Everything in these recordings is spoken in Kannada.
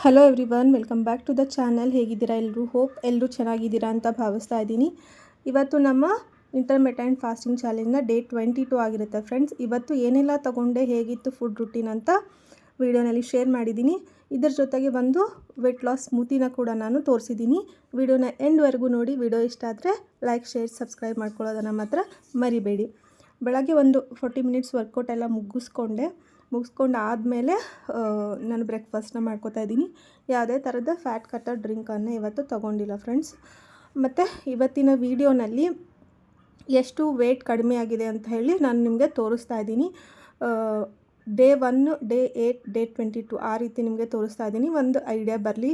Hello everyone, welcome back to the channel. ಹೇಗಿದ್ದೀರಾ ಎಲ್ಲರೂ? ಹೋಪ್ ಎಲ್ಲರೂ ಚೆನ್ನಾಗಿದ್ದೀರಾ ಅಂತ ಭಾವಿಸ್ತಾ ಇದ್ದೀನಿ. ಇವತ್ತು ನಮ್ಮ ಇಂಟರ್ಮಿಟೆಂಟ್ ಫಾಸ್ಟಿಂಗ್ ಚಾಲೆಂಜ್ನ ಡೇ 22 ಆಗಿರುತ್ತೆ ಫ್ರೆಂಡ್ಸ್. ಇವತ್ತು ಏನೆಲ್ಲ ತಗೊಂಡೆ, ಹೇಗಿತ್ತು ಫುಡ್ ರುಟೀನ್ ಅಂತ ವಿಡಿಯೋನಲ್ಲಿ ಶೇರ್ ಮಾಡಿದ್ದೀನಿ. ಇದರ ಜೊತೆಗೆ ಒಂದು ವೆಯ್ಟ್ ಲಾಸ್ ಸ್ಮೂತಿನ ಕೂಡ ನಾನು ತೋರಿಸಿದ್ದೀನಿ. ವಿಡಿಯೋನ ಎಂಡ್ವರೆಗೂ ನೋಡಿ. ವಿಡಿಯೋ ಇಷ್ಟ ಆದರೆ ಲೈಕ್, ಶೇರ್, ಸಬ್ಸ್ಕ್ರೈಬ್ ಮಾಡ್ಕೊಳ್ಳೋದನ್ನು ಮಾತ್ರ ಮರಿಬೇಡಿ. ಬೆಳಗ್ಗೆ ಒಂದು 40 ಮಿನಿಟ್ಸ್ ವರ್ಕೌಟ್ ಎಲ್ಲ ಮುಗಿಸ್ಕೊಂಡು ಆದಮೇಲೆ ನಾನು ಬ್ರೇಕ್ಫಾಸ್ಟ್ನ ಮಾಡ್ಕೋತಾ ಇದ್ದೀನಿ. ಯಾವುದೇ ಥರದ ಫ್ಯಾಟ್ ಕಟ್ಟರ್ ಡ್ರಿಂಕನ್ನು ಇವತ್ತು ತೊಗೊಂಡಿಲ್ಲ ಫ್ರೆಂಡ್ಸ್. ಮತ್ತು ಇವತ್ತಿನ ವಿಡಿಯೋನಲ್ಲಿ ಎಷ್ಟು ವೆಯ್ಟ್ ಕಡಿಮೆ ಆಗಿದೆ ಅಂತ ಹೇಳಿ ನಾನು ನಿಮಗೆ ತೋರಿಸ್ತಾ ಇದ್ದೀನಿ. ಡೇ 1, ಡೇ 8, ಡೇ 22 ಆ ರೀತಿ ನಿಮಗೆ ತೋರಿಸ್ತಾ ಇದ್ದೀನಿ. ಒಂದು ಐಡಿಯಾ ಬರಲಿ.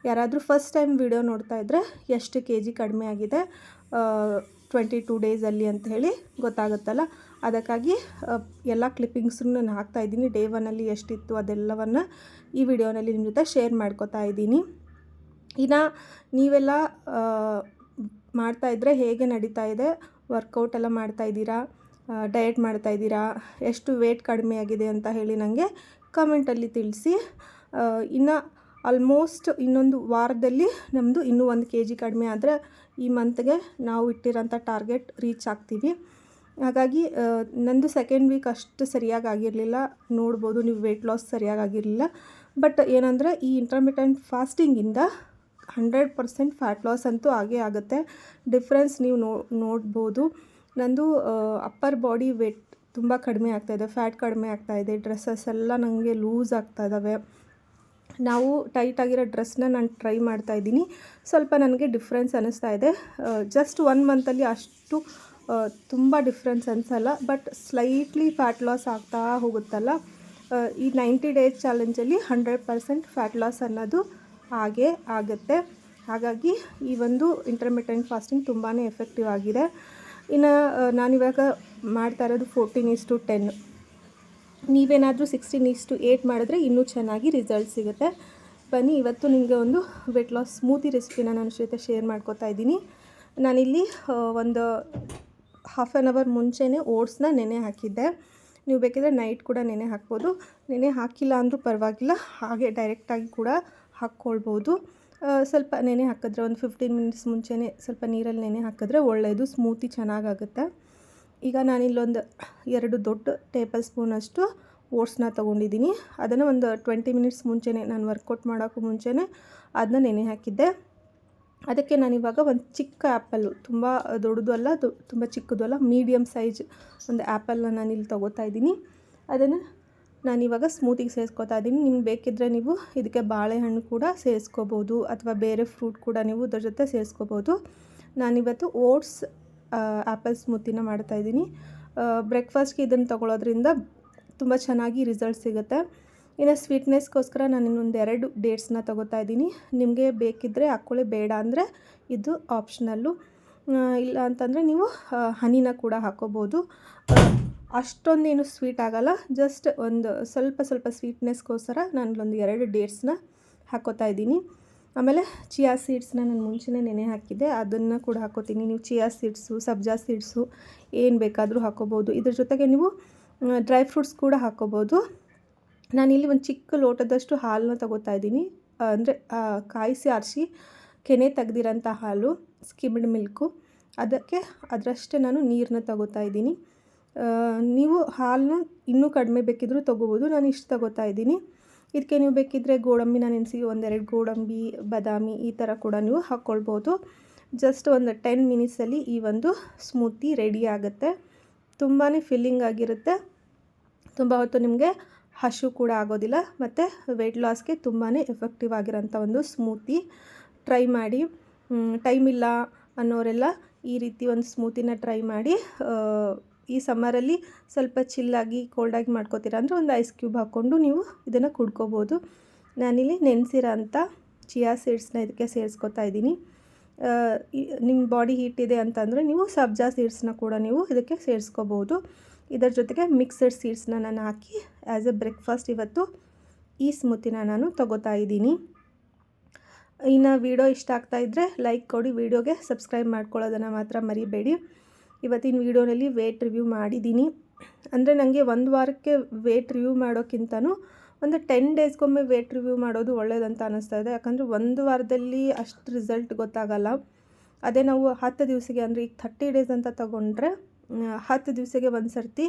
ಯಾರಾದರೂ ಫಸ್ಟ್ ಟೈಮ್ ವಿಡಿಯೋ ನೋಡ್ತಾ ಇದ್ದರೆ ಎಷ್ಟು kg ಕಡಿಮೆ ಆಗಿದೆ 22 ಡೇಸಲ್ಲಿ ಅಂತ ಹೇಳಿ ಗೊತ್ತಾಗುತ್ತಲ್ಲ. ಅದಕ್ಕಾಗಿ ಎಲ್ಲ ಕ್ಲಿಪ್ಪಿಂಗ್ಸನ್ನು ನಾನು ಹಾಕ್ತಾಯಿದ್ದೀನಿ. ಡೇ 1ಅಲ್ಲಿ ಎಷ್ಟಿತ್ತು ಅದೆಲ್ಲವನ್ನು ಈ ವಿಡಿಯೋನಲ್ಲಿ ನಿಮ್ಮ ಜೊತೆ ಶೇರ್ ಮಾಡ್ಕೋತಾ ಇದ್ದೀನಿ. ಇನ್ನು ನೀವೆಲ್ಲ ಮಾಡ್ತಾಯಿದ್ರೆ ಹೇಗೆ ನಡೀತಾ ಇದೆ? ವರ್ಕೌಟ್ ಎಲ್ಲ ಮಾಡ್ತಾಯಿದ್ದೀರಾ? ಡಯಟ್ ಮಾಡ್ತಾಯಿದ್ದೀರಾ? ಎಷ್ಟು ವೇಟ್ ಕಡಿಮೆ ಆಗಿದೆ ಅಂತ ಹೇಳಿ ನನಗೆ ಕಮೆಂಟಲ್ಲಿ ತಿಳಿಸಿ. ಇನ್ನು ಆಲ್ಮೋಸ್ಟ್ ಇನ್ನೊಂದು ವಾರದಲ್ಲಿ ನಮ್ಮದು ಇನ್ನೂ 1 kg ಕಡಿಮೆ ಆದರೆ ಈ ಮಂತ್ಗೆ ನಾವು ಇಟ್ಟಿರೋಂಥ ಟಾರ್ಗೆಟ್ ರೀಚ್ ಆಗ್ತೀವಿ. ಹಾಗಾಗಿ ನಂದು ಸೆಕೆಂಡ್ ವೀಕ್ ಅಷ್ಟು ಸರಿಯಾಗಿ ಆಗಿರಲಿಲ್ಲ. ನೋಡ್ಬೋದು ನೀವು, ವೆಯ್ಟ್ ಲಾಸ್ ಸರಿಯಾಗಿ ಆಗಿರಲಿಲ್ಲ. ಬಟ್ ಏನಂದರೆ ಈ ಇಂಟರ್ಮಿಟೆಂಟ್ ಫಾಸ್ಟಿಂಗಿಂದ 100% ಫ್ಯಾಟ್ ಲಾಸ್ ಅಂತೂ ಆಗೇ ಆಗುತ್ತೆ. ಡಿಫ್ರೆನ್ಸ್ ನೀವು ನೋಡ್ಬೋದು. ನಂದು ಅಪ್ಪರ್ ಬಾಡಿ ವೆಯ್ಟ್ ತುಂಬ ಕಡಿಮೆ ಆಗ್ತಾಯಿದೆ, ಫ್ಯಾಟ್ ಕಡಿಮೆ ಆಗ್ತಾಯಿದೆ, ಡ್ರೆಸ್ಸಸ್ ಎಲ್ಲ ನನಗೆ ಲೂಸ್ ಆಗ್ತಾ ಇದ್ದಾವೆ. ನಾವು ಟೈಟಾಗಿರೋ ಡ್ರೆಸ್ನ ನಾನು ಟ್ರೈ ಮಾಡ್ತಾಯಿದ್ದೀನಿ. ಸ್ವಲ್ಪ ನನಗೆ ಡಿಫ್ರೆನ್ಸ್ ಅನ್ನಿಸ್ತಾ ಇದೆ. ಜಸ್ಟ್ 1 ಮಂತಲ್ಲಿ ಅಷ್ಟು ತುಂಬ ಡಿಫ್ರೆನ್ಸ್ ಅನಿಸಲ್ಲ. ಬಟ್ ಸ್ಲೈಟ್ಲಿ ಫ್ಯಾಟ್ ಲಾಸ್ ಆಗ್ತಾ ಹೋಗುತ್ತಲ್ಲ. ಈ 90 ಡೇಸ್ ಚಾಲೆಂಜಲ್ಲಿ 100% ಫ್ಯಾಟ್ ಲಾಸ್ ಅನ್ನೋದು ಹಾಗೇ ಆಗುತ್ತೆ. ಹಾಗಾಗಿ ಈ ಒಂದು ಇಂಟರ್ಮಿಟೆಂಟ್ ಫಾಸ್ಟಿಂಗ್ ತುಂಬಾ ಎಫೆಕ್ಟಿವ್ ಆಗಿದೆ. ಇನ್ನು ನಾನಿವಾಗ ಮಾಡ್ತಾ ಇರೋದು 14:10. ನೀವೇನಾದರೂ 16:8 ಮಾಡಿದ್ರೆ ಇನ್ನೂ ಚೆನ್ನಾಗಿ ರಿಸಲ್ಟ್ ಸಿಗುತ್ತೆ. ಬನ್ನಿ, ಇವತ್ತು ನಿಮಗೆ ಒಂದು ವೆಯ್ಟ್ ಲಾಸ್ ಸ್ಮೂತಿ ರೆಸಿಪಿನ ನನ್ನ ಜೊತೆ ಶೇರ್ ಮಾಡ್ಕೋತಾ ಇದ್ದೀನಿ. ನಾನಿಲ್ಲಿ ಒಂದು ಹಾಫ್ ಆನ್ ಅವರ್ ಮುಂಚೆನೇ ಓಟ್ಸ್ನ ನೆನೆ ಹಾಕಿದ್ದೆ. ನೀವು ಬೇಕಿದ್ರೆ ನೈಟ್ ಕೂಡ ನೆನೆ ಹಾಕ್ಬೋದು. ನೆನೆ ಹಾಕಿಲ್ಲ ಅಂದರೂ ಪರವಾಗಿಲ್ಲ, ಹಾಗೆ ಡೈರೆಕ್ಟಾಗಿ ಕೂಡ ಹಾಕ್ಕೊಳ್ಬೋದು. ಸ್ವಲ್ಪ ನೆನೆ ಹಾಕಿದ್ರೆ ಒಂದು 15 ಮಿನಿಟ್ಸ್ ಮುಂಚೆನೇ ಸ್ವಲ್ಪ ನೀರಲ್ಲಿ ನೆನೆ ಹಾಕಿದ್ರೆ ಒಳ್ಳೆಯದು, ಸ್ಮೂತಿ ಚೆನ್ನಾಗಾಗುತ್ತೆ. ಈಗ ನಾನಿಲ್ಲೊಂದು 2 ದೊಡ್ಡ ಟೇಬಲ್ ಸ್ಪೂನಷ್ಟು ಓಟ್ಸ್ನ ತೊಗೊಂಡಿದ್ದೀನಿ. ಅದನ್ನು ಒಂದು 20 ಮಿನಿಟ್ಸ್ ಮುಂಚೆನೇ, ನಾನು ವರ್ಕೌಟ್ ಮಾಡೋಕ್ಕೂ ಮುಂಚೆನೇ ಅದನ್ನ ನೆನೆ ಹಾಕಿದ್ದೆ. ಅದಕ್ಕೆ ನಾನಿವಾಗ ಒಂದು ಚಿಕ್ಕ ಆ್ಯಪಲ್ಲು, ತುಂಬ ದೊಡ್ಡದು ಅಲ್ಲ, ತುಂಬ ಚಿಕ್ಕದು ಅಲ್ಲ, ಮೀಡಿಯಮ್ ಸೈಜ್ ಒಂದು ಆ್ಯಪಲ್ನ ನಾನಿಲ್ಲಿ ತೊಗೋತಾ ಇದ್ದೀನಿ. ಅದನ್ನು ನಾನಿವಾಗ ಸ್ಮೂತಿಗೆ ಸೇರಿಸ್ಕೊತಾ ಇದ್ದೀನಿ. ನಿಮ್ಗೆ ಬೇಕಿದ್ದರೆ ನೀವು ಇದಕ್ಕೆ ಬಾಳೆಹಣ್ಣು ಕೂಡ ಸೇರಿಸ್ಕೋಬೋದು, ಅಥವಾ ಬೇರೆ ಫ್ರೂಟ್ ಕೂಡ ನೀವು ಇದ್ರ ಜೊತೆ ಸೇರಿಸ್ಕೋಬೋದು. ನಾನಿವತ್ತು ಓಟ್ಸ್ ಆ್ಯಪಲ್ ಸ್ಮೂತಿನ ಮಾಡ್ತಾಯಿದ್ದೀನಿ. ಬ್ರೇಕ್ಫಾಸ್ಟ್ಗೆ ಇದನ್ನು ತೊಗೊಳೋದ್ರಿಂದ ತುಂಬ ಚೆನ್ನಾಗಿ ರಿಸಲ್ಟ್ ಸಿಗುತ್ತೆ. ಇನ್ನು ಸ್ವೀಟ್ನೆಸ್ಗೋಸ್ಕರ ನಾನು ಇನ್ನೊಂದು 2 ಡೇಟ್ಸ್ನ ತೊಗೋತಾ ಇದ್ದೀನಿ. ನಿಮಗೆ ಬೇಕಿದ್ದರೆ ಹಾಕ್ಕೊಳ್ಳಿ, ಬೇಡ ಅಂದರೆ ಇದು ಆಪ್ಷನಲ್ಲು. ಇಲ್ಲ ಅಂತಂದರೆ ನೀವು ಹನಿನ ಕೂಡ ಹಾಕ್ಕೋಬೋದು. ಅಷ್ಟೊಂದೇನು ಸ್ವೀಟ್ ಆಗೋಲ್ಲ, ಜಸ್ಟ್ ಒಂದು ಸ್ವಲ್ಪ ಸ್ವೀಟ್ನೆಸ್ಗೋಸ್ಕರ ನಾನು ಒಂದು 2 ಡೇಟ್ಸ್ನ ಹಾಕ್ಕೋತಾ ಇದ್ದೀನಿ. ಆಮೇಲೆ ಚಿಯಾ ಸೀಡ್ಸ್ನ ನಾನು ಮುಂಚೆನೇ ನೆನೆ ಹಾಕಿದ್ದೆ, ಅದನ್ನು ಕೂಡ ಹಾಕ್ಕೋತೀನಿ. ನೀವು ಚಿಯಾ ಸೀಡ್ಸು, ಸಬ್ಜಾ ಸೀಡ್ಸು ಏನು ಬೇಕಾದರೂ ಹಾಕ್ಕೋಬೋದು. ಇದ್ರ ಜೊತೆಗೆ ನೀವು ಡ್ರೈ ಫ್ರೂಟ್ಸ್ ಕೂಡ ಹಾಕ್ಕೋಬೋದು. ನಾನಿಲ್ಲಿ ಒಂದು ಚಿಕ್ಕ ಲೋಟದಷ್ಟು ಹಾಲನ್ನ ತೊಗೋತಾ ಇದ್ದೀನಿ. ಅಂದರೆ ಕಾಯಿಸಿ ಆರಿಸಿ ಕೆನೆ ತೆಗ್ದಿರೋಂಥ ಹಾಲು, ಸ್ಕಿಮ್ಡ್ ಮಿಲ್ಕು. ಅದಕ್ಕೆ ಅದರಷ್ಟೇ ನಾನು ನೀರನ್ನ ತೊಗೋತಾ ಇದ್ದೀನಿ. ನೀವು ಹಾಲನ್ನ ಇನ್ನೂ ಕಡಿಮೆ ಬೇಕಿದ್ದರೂ ತೊಗೋಬೋದು. ನಾನು ಇಷ್ಟು ತೊಗೋತಾ ಇದ್ದೀನಿ. ಇದಕ್ಕೆ ನೀವು ಬೇಕಿದ್ದರೆ ಗೋಡಂಬಿನ ನೆನೆಸಿ 1-2 ಗೋಡಂಬಿ, ಬಾದಾಮಿ ಈ ಥರ ಕೂಡ ನೀವು ಹಾಕ್ಕೊಳ್ಬೋದು. ಜಸ್ಟ್ ಒಂದು 10 ಮಿನಿಟ್ಸಲ್ಲಿ ಈ ಒಂದು ಸ್ಮೂತಿ ರೆಡಿ ಆಗುತ್ತೆ. ತುಂಬಾ ಫಿಲ್ಲಿಂಗ್ ಆಗಿರುತ್ತೆ. ತುಂಬ ಹೊತ್ತು ನಿಮಗೆ ಹಶು ಕೂಡ ಆಗೋದಿಲ್ಲ. ಮತ್ತು ವೆಯ್ಟ್ ಲಾಸ್ಗೆ ತುಂಬಾ ಎಫೆಕ್ಟಿವ್ ಆಗಿರೋಂಥ ಒಂದು ಸ್ಮೂತಿ. ಟ್ರೈ ಮಾಡಿ. ಟೈಮ್ ಇಲ್ಲ ಅನ್ನೋರೆಲ್ಲ ಈ ರೀತಿ ಒಂದು ಸ್ಮೂತಿನ ಟ್ರೈ ಮಾಡಿ. ಈ ಸಮ್ಮರಲ್ಲಿ ಸ್ವಲ್ಪ ಚಿಲ್ಲಾಗಿ, ಕೋಲ್ಡಾಗಿ ಮಾಡ್ಕೋತೀರ ಅಂದರೆ ಒಂದು ಐಸ್ ಕ್ಯೂಬ್ ಹಾಕ್ಕೊಂಡು ನೀವು ಇದನ್ನು ಕುಡ್ಕೋಬೋದು. ನಾನಿಲ್ಲಿ ನೆನೆಸಿರೋ ಅಂಥ ಚಿಯಾ ಸೀಡ್ಸ್ನ ಇದಕ್ಕೆ ಸೇರಿಸ್ಕೊತಾ ಇದ್ದೀನಿ. ನಿಮ್ಮ ಬಾಡಿ ಹೀಟ್ ಇದೆ ಅಂತಂದರೆ ನೀವು ಸಬ್ಜಾ ಸೀಡ್ಸ್ನ ಕೂಡ ನೀವು ಇದಕ್ಕೆ ಸೇರಿಸ್ಕೋಬೋದು. ಇದರ ಜೊತೆಗೆ ಮಿಕ್ಸಡ್ ಸೀಡ್ಸ್ನ ನಾನು ಹಾಕಿ ಆ್ಯಸ್ ಎ ಬ್ರೇಕ್ಫಾಸ್ಟ್ ಇವತ್ತು ಈ ಸ್ಮೂತಿನ ನಾನು ತೊಗೋತಾ ಇದ್ದೀನಿ. ಇನ್ನು ವಿಡಿಯೋ ಇಷ್ಟ ಆಗ್ತಾಯಿದ್ರೆ ಲೈಕ್ ಕೊಡಿ, ವಿಡಿಯೋಗೆ ಸಬ್ಸ್ಕ್ರೈಬ್ ಮಾಡ್ಕೊಳ್ಳೋದನ್ನು ಮಾತ್ರ ಮರಿಬೇಡಿ. ಇವತ್ತಿನ ವಿಡಿಯೋನಲ್ಲಿ ವೇಟ್ ರಿವ್ಯೂ ಮಾಡಿದ್ದೀನಿ. ಅಂದರೆ ನನಗೆ 1 ವಾರಕ್ಕೆ ವೇಟ್ ರಿವ್ಯೂ ಮಾಡೋಕ್ಕಿಂತನೂ ಒಂದು 10 ಡೇಸ್ಗೊಮ್ಮೆ ವೇಟ್ ರಿವ್ಯೂ ಮಾಡೋದು ಒಳ್ಳೆಯದಂತ ಅನ್ನಿಸ್ತಾ ಇದೆ. ಯಾಕಂದರೆ ಒಂದು ವಾರದಲ್ಲಿ ಅಷ್ಟು ರಿಸಲ್ಟ್ ಗೊತ್ತಾಗಲ್ಲ. ಅದೇ ನಾವು 10 ದಿವಸಕ್ಕೆ ಅಂದರೆ ಈಗ 30 ಡೇಸ್ ಅಂತ ತಗೊಂಡ್ರೆ 10 ದಿವಸಕ್ಕೆ ಒಂದು ಸರ್ತಿ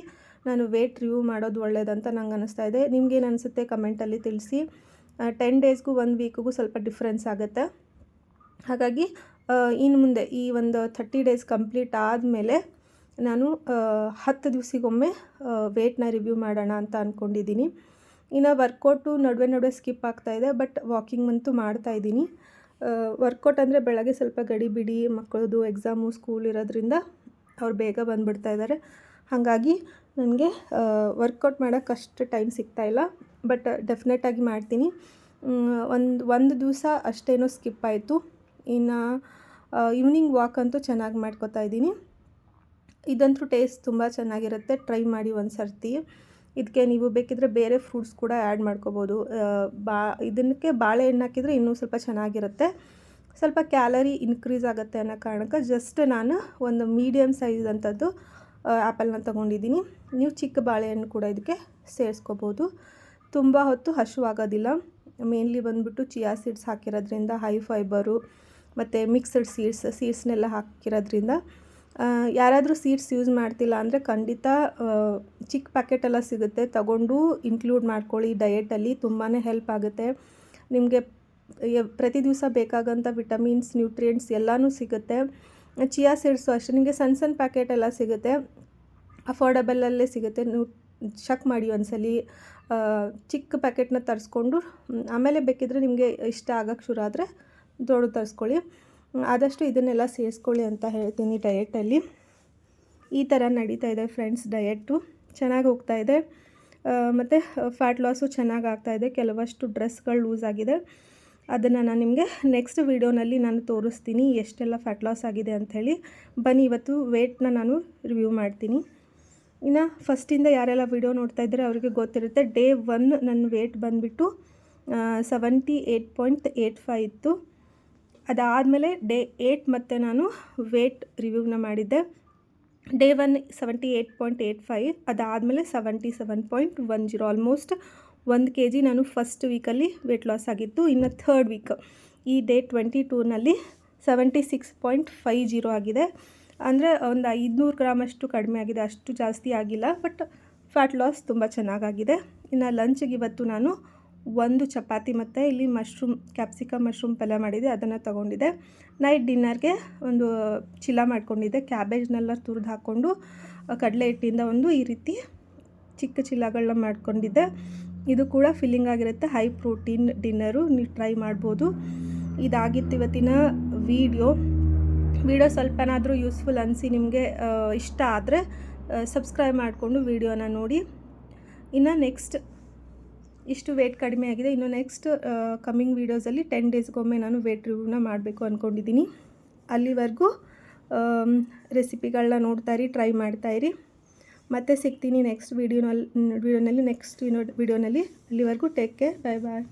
ನಾನು ವೇಟ್ ರಿವ್ಯೂ ಮಾಡೋದು ಒಳ್ಳೆಯದಂತ ನಂಗೆ ಅನ್ನಿಸ್ತಾ ಇದೆ. ನಿಮ್ಗೇನು ಅನಿಸುತ್ತೆ ಕಮೆಂಟಲ್ಲಿ ತಿಳಿಸಿ. 10 ಡೇಸ್ಗೂ 1 ವೀಕ್ಗೂ ಸ್ವಲ್ಪ ಡಿಫ್ರೆನ್ಸ್ ಆಗುತ್ತೆ. ಹಾಗಾಗಿ ಇನ್ನು ಮುಂದೆ ಈ ಒಂದು 30 ಡೇಸ್ ಕಂಪ್ಲೀಟ್ ಆದಮೇಲೆ ನಾನು 10 ದಿವಸಕ್ಕೊಮ್ಮೆ ವೇಟ್ನ ರಿವ್ಯೂ ಮಾಡೋಣ ಅಂತ ಅಂದ್ಕೊಂಡಿದ್ದೀನಿ. ಇನ್ನು ವರ್ಕೌಟು ನಡುವೆ ಸ್ಕಿಪ್ ಆಗ್ತಾಯಿದೆ, ಬಟ್ ವಾಕಿಂಗ್ ಅಂತೂ ಮಾಡ್ತಾಯಿದ್ದೀನಿ. ವರ್ಕೌಟ್ ಅಂದರೆ ಬೆಳಗ್ಗೆ ಸ್ವಲ್ಪ ಗಡಿಬಿಡಿ, ಮಕ್ಕಳದು ಎಕ್ಸಾಮು ಸ್ಕೂಲ್ ಇರೋದ್ರಿಂದ ಅವ್ರು ಬೇಗ ಬಂದುಬಿಡ್ತಾ ಇದ್ದಾರೆ. ಹಾಗಾಗಿ ನನಗೆ ವರ್ಕೌಟ್ ಮಾಡೋಕ್ಕಷ್ಟು ಟೈಮ್ ಸಿಗ್ತಾಯಿಲ್ಲ, ಬಟ್ ಡೆಫಿನೆಟಾಗಿ ಮಾಡ್ತೀನಿ. ಒಂದು ದಿವಸ ಅಷ್ಟೇನೋ ಸ್ಕಿಪ್ ಆಯಿತು. ಇನ್ನು ಈವ್ನಿಂಗ್ ವಾಕ್ ಅಂತೂ ಚೆನ್ನಾಗಿ ಮಾಡ್ಕೋತಾ ಇದ್ದೀನಿ. ಇದಂತೂ ಟೇಸ್ಟ್ ತುಂಬ ಚೆನ್ನಾಗಿರುತ್ತೆ, ಟ್ರೈ ಮಾಡಿ ಒಂದು ಸರ್ತಿ. ಇದಕ್ಕೆ ನೀವು ಬೇಕಿದ್ರೆ ಬೇರೆ ಫ್ರೂಟ್ಸ್ ಕೂಡ ಆ್ಯಡ್ ಮಾಡ್ಕೋಬೋದು. ಇದಕ್ಕೆ ಬಾಳೆಹಣ್ಣು ಹಾಕಿದರೆ ಇನ್ನೂ ಸ್ವಲ್ಪ ಚೆನ್ನಾಗಿರುತ್ತೆ. ಸ್ವಲ್ಪ ಕ್ಯಾಲರಿ ಇನ್ಕ್ರೀಸ್ ಆಗುತ್ತೆ ಅನ್ನೋ ಕಾರಣಕ್ಕೆ ಜಸ್ಟ್ ನಾನು ಒಂದು ಮೀಡಿಯಮ್ ಸೈಜ್ ಅಂಥದ್ದು ಆ್ಯಪಲ್ನ ತೊಗೊಂಡಿದ್ದೀನಿ. ನೀವು ಚಿಕ್ಕ ಬಾಳೆಹಣ್ಣು ಕೂಡ ಇದಕ್ಕೆ ಸೇರಿಸ್ಕೋಬೋದು. ತುಂಬ ಹೊತ್ತು ಹಸಿವಾಗೋದಿಲ್ಲ. ಮೇನ್ಲಿ ಬಂದುಬಿಟ್ಟು ಚಿಯಾ ಸೀಡ್ಸ್ ಹಾಕಿರೋದ್ರಿಂದ ಹೈ ಫೈಬರು ಮತ್ತು ಮಿಕ್ಸ್ಡ್ ಸೀಡ್ಸ್ನೆಲ್ಲ ಹಾಕಿರೋದ್ರಿಂದ ಯಾರಾದರೂ ಸೀಡ್ಸ್ ಯೂಸ್ ಮಾಡ್ತಿಲ್ಲ ಅಂದರೆ ಖಂಡಿತ ಚಿಕ್ಕ ಪ್ಯಾಕೆಟೆಲ್ಲ ಸಿಗುತ್ತೆ, ತಗೊಂಡು ಇನ್ಕ್ಲೂಡ್ ಮಾಡ್ಕೊಳ್ಳಿ ಡಯೆಟಲ್ಲಿ. ತುಂಬಾ ಹೆಲ್ಪ್ ಆಗುತ್ತೆ ನಿಮಗೆ. ಪ್ರತಿ ದಿವಸ ಬೇಕಾಗೋಂಥ ವಿಟಮಿನ್ಸ್, ನ್ಯೂಟ್ರಿಯೆಂಟ್ಸ್ ಎಲ್ಲನೂ ಸಿಗುತ್ತೆ. ಚಿಯಾ ಸೀಡ್ಸು ಅಷ್ಟೇ, ನಿಮಗೆ ಸಣ್ಣ ಪ್ಯಾಕೆಟೆಲ್ಲ ಸಿಗುತ್ತೆ, ಅಫೋರ್ಡಬಲಲ್ಲೇ ಸಿಗುತ್ತೆ. ನೀವು ಚೆಕ್ ಮಾಡಿ ಒಂದ್ಸಲಿ. ಚಿಕ್ಕ ಪ್ಯಾಕೆಟ್ನ ತರಿಸ್ಕೊಂಡು ಆಮೇಲೆ ಬೇಕಿದ್ರೆ ನಿಮಗೆ ಇಷ್ಟ ಆಗೋಕ್ಕೆ ಶುರು ಆದರೆ ದೊಡ್ಡ ತರಿಸ್ಕೊಳ್ಳಿ. ಆದಷ್ಟು ಇದನ್ನೆಲ್ಲ ಸೇರಿಸ್ಕೊಳ್ಳಿ ಅಂತ ಹೇಳ್ತೀನಿ ಡಯೆಟಲ್ಲಿ. ಈ ಥರ ನಡೀತಾ ಇದೆ ಫ್ರೆಂಡ್ಸ್ ಡಯೆಟ್ಟು. ಚೆನ್ನಾಗಿ ಹೋಗ್ತಾ ಇದೆ. ಮತ್ತು ಫ್ಯಾಟ್ ಲಾಸು ಚೆನ್ನಾಗಿ ಆಗ್ತಾಯಿದೆ. ಕೆಲವಷ್ಟು ಡ್ರೆಸ್ಗಳು ಲೂಸ್ ಆಗಿದೆ. ಅದನ್ನು ನಾನು ನಿಮಗೆ ನೆಕ್ಸ್ಟ್ ವೀಡಿಯೋನಲ್ಲಿ ನಾನು ತೋರಿಸ್ತೀನಿ ಎಷ್ಟೆಲ್ಲ ಫ್ಯಾಟ್ ಲಾಸ್ ಆಗಿದೆ ಅಂಥೇಳಿ. ಬನ್ನಿ ಇವತ್ತು ವೇಟ್ನ ನಾನು ರಿವ್ಯೂ ಮಾಡ್ತೀನಿ. ಇನ್ನು ಫಸ್ಟಿಂದ ಯಾರೆಲ್ಲ ವೀಡಿಯೋ ನೋಡ್ತಾ ಇದ್ದಾರೆ ಅವರಿಗೆ ಗೊತ್ತಿರುತ್ತೆ. ಡೇ 1 ನನ್ನ ವೇಟ್ ಬಂದುಬಿಟ್ಟು 78.85 ಇತ್ತು. ಅದಾದಮೇಲೆ ಡೇ 8 ಮತ್ತೆ ನಾನು ವೇಟ್ ರಿವ್ಯೂನ ಮಾಡಿದ್ದೆ. ಡೇ 1 78.85, ಅದಾದಮೇಲೆ 77.10. ಆಲ್ಮೋಸ್ಟ್ 1 kg ನಾನು ಫಸ್ಟ್ ವೀಕಲ್ಲಿ ವೇಟ್ ಲಾಸ್ ಆಗಿತ್ತು. ಇನ್ನು ಥರ್ಡ್ ವೀಕ್ ಈ ಡೇ 22ನಲ್ಲಿ 76.50 ಆಗಿದೆ. ಅಂದರೆ ಒಂದು 500 ಗ್ರಾಮಷ್ಟು ಕಡಿಮೆ ಆಗಿದೆ, ಅಷ್ಟು ಜಾಸ್ತಿ ಆಗಿಲ್ಲ. ಬಟ್ ಫ್ಯಾಟ್ ಲಾಸ್ ತುಂಬ ಚೆನ್ನಾಗಾಗಿದೆ. ಇನ್ನು ಲಂಚ್ಗೆ ಇವತ್ತು ನಾನು 1 ಚಪಾತಿ ಮತ್ತು ಇಲ್ಲಿ ಕ್ಯಾಪ್ಸಿಕಮ್ ಮಶ್ರೂಮ್ ಪಲ್ಯ ಮಾಡಿದೆ, ಅದನ್ನು ತೊಗೊಂಡಿದ್ದೆ. ನೈಟ್ ಡಿನ್ನರ್ಗೆ ಒಂದು ಚಿಲ್ಲ ಮಾಡ್ಕೊಂಡಿದ್ದೆ. ಕ್ಯಾಬೇಜ್ನೆಲ್ಲ ತುರಿದು ಹಾಕ್ಕೊಂಡು ಕಡಲೆ ಹಿಟ್ಟಿಂದ ಈ ರೀತಿ ಚಿಕ್ಕ ಚಿಲ್ಲಗಳನ್ನ ಮಾಡ್ಕೊಂಡಿದ್ದೆ. ಇದು ಕೂಡ ಫಿಲ್ಲಿಂಗ್ ಆಗಿರುತ್ತೆ. ಹೈ ಪ್ರೋಟೀನ್ ಡಿನ್ನರು, ನೀವು ಟ್ರೈ ಮಾಡ್ಬೋದು. ಇದಾಗಿತ್ತು ಇವತ್ತಿನ ವಿಡಿಯೋ ಸ್ವಲ್ಪನಾದರೂ ಯೂಸ್ಫುಲ್ ಅನಿಸಿ ನಿಮಗೆ ಇಷ್ಟ ಆದರೆ ಸಬ್ಸ್ಕ್ರೈಬ್ ಮಾಡಿಕೊಂಡು ವಿಡಿಯೋನ ನೋಡಿ. ಇನ್ನು ನೆಕ್ಸ್ಟ್ ಇಷ್ಟು ವೇಟ್ ಕಡಿಮೆ ಆಗಿದೆ. ಇನ್ನು ನೆಕ್ಸ್ಟ್ ಕಮ್ಮಿಂಗ್ ವೀಡಿಯೋಸಲ್ಲಿ 10 ಡೇಸ್ಗೊಮ್ಮೆ ನಾನು ವೇಟ್ ರಿವ್ಯೂನ ಮಾಡಬೇಕು ಅಂದ್ಕೊಂಡಿದ್ದೀನಿ. ಅಲ್ಲಿವರೆಗೂ ರೆಸಿಪಿಗಳನ್ನ ನೋಡ್ತಾಯಿರಿ, ಟ್ರೈ ಮಾಡ್ತಾಯಿರಿ. ಮತ್ತೆ ಸಿಗ್ತೀನಿ ನೆಕ್ಸ್ಟ್ ವಿಡಿಯೋನಲ್ಲಿ. ಅಲ್ಲಿವರೆಗೂ ಟೇಕ್ ಕೇರ್, ಬಾಯ್ ಬಾಯ್.